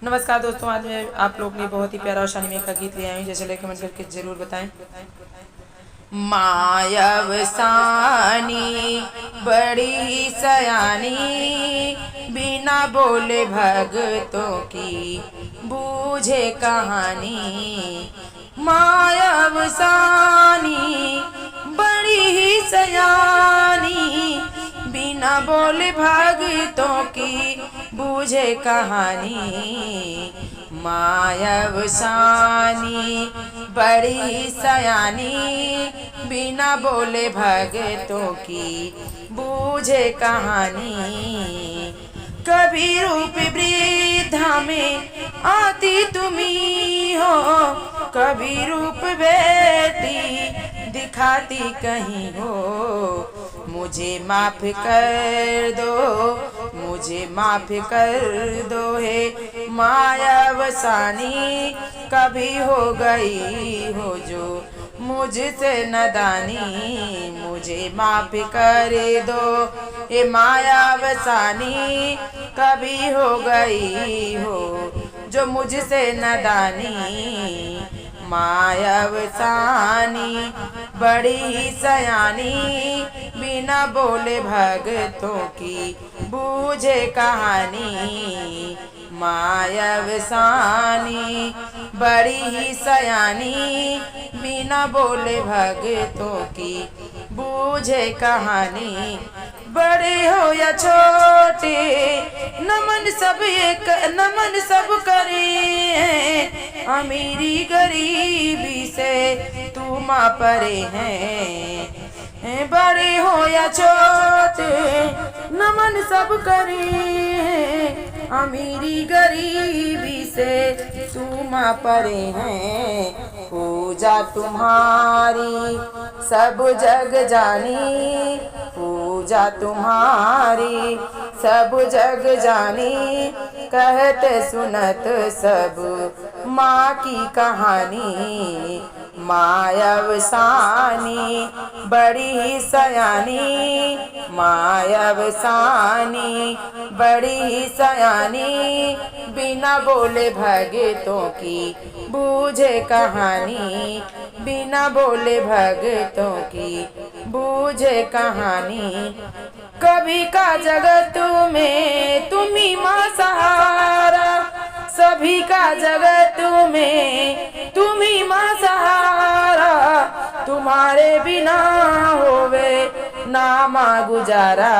नमस्कार दोस्तों, आज मैं आप लोग ने बहुत ही प्यारा और शानी में का गीत ले आई हूँ। जैसे लाइक कमेंट करके जरूर बताएं। मायव सानी बड़ी सयानी, बिना बोले भगतों की बूझे कहानी। मायव सानी बड़ी ही सयानी, बिना बोले भगतों की बूझे कहानी। मायव सानी बड़ी सयानी, बिना बोले भगतों की बूझे कहानी। कभी रूप वृद्धा में आती तुम्ही हो, कभी रूप बेटी दिखाती कहीं हो। मुझे माफ कर दो, मुझे माफ कर दो हे मायव सानी, कभी हो गई हो जो मुझसे नादानी। मुझे माफ कर दो हे मायव सानी, कभी हो गई हो जो मुझसे नादानी। मायव सानी बड़ी सयानी, बिना बोले भगतों की बूझे कहानी। मायव सानी बड़ी सयानी, बिना बोले भगतों की बूझे कहानी। बड़े हो या छोटे नमन सब करे हैं, अमीरी गरीबी से तू माँ परे हैं। बड़े हो या छोटे नमन सब करे हैं, अमीरी गरीबी से तू माँ परे हैं। पूजा तुम्हारी सब जग जानी, पूजा तुम्हारी सब जग जानी, कहते सुनत सब माँ की कहानी। मायव सानी बड़ी सयानी, मायव सानी बड़ी सयानी, बिना बोले भगतों की बूझे कहानी। बिना बोले भगतों की बूझे कहानी। कभी का जगत में तुम्ही माँ सहारा, सभी का जगत में तुम्ही माँ सहारा। तुम्हारे बिना होवे ना माँ गुजारा,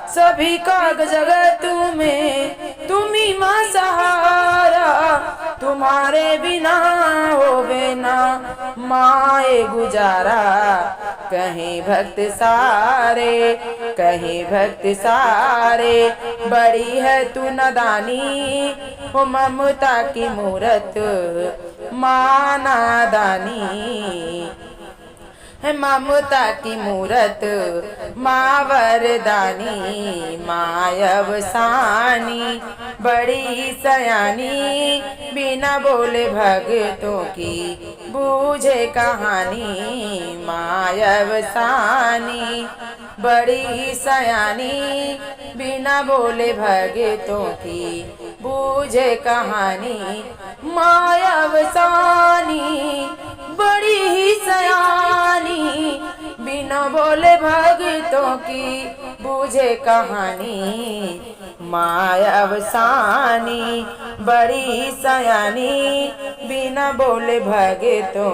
सभी का जगत में तुम्ही माँ सहारा। तुम्हारे बिना होवे ना माए गुजारा। कहीं भक्त सारे, कहीं भक्त सारे, बड़ी है तू नादानी। हो ममता की मूरत माँ नादानी, है ममता की मूरत माँ वरदानी। मायव सानी बड़ी सयानी, बिना बोले भगतों की बूझे कहानी। मायव सानी बड़ी सयानी, बिना बोले भगतों की बूझे कहानी। मायव सानी बड़ी ही सयानी, बिना बोले भगतों की बूझे कहानी। मायव सानी बड़ी सयानी, बिना बोले भगतों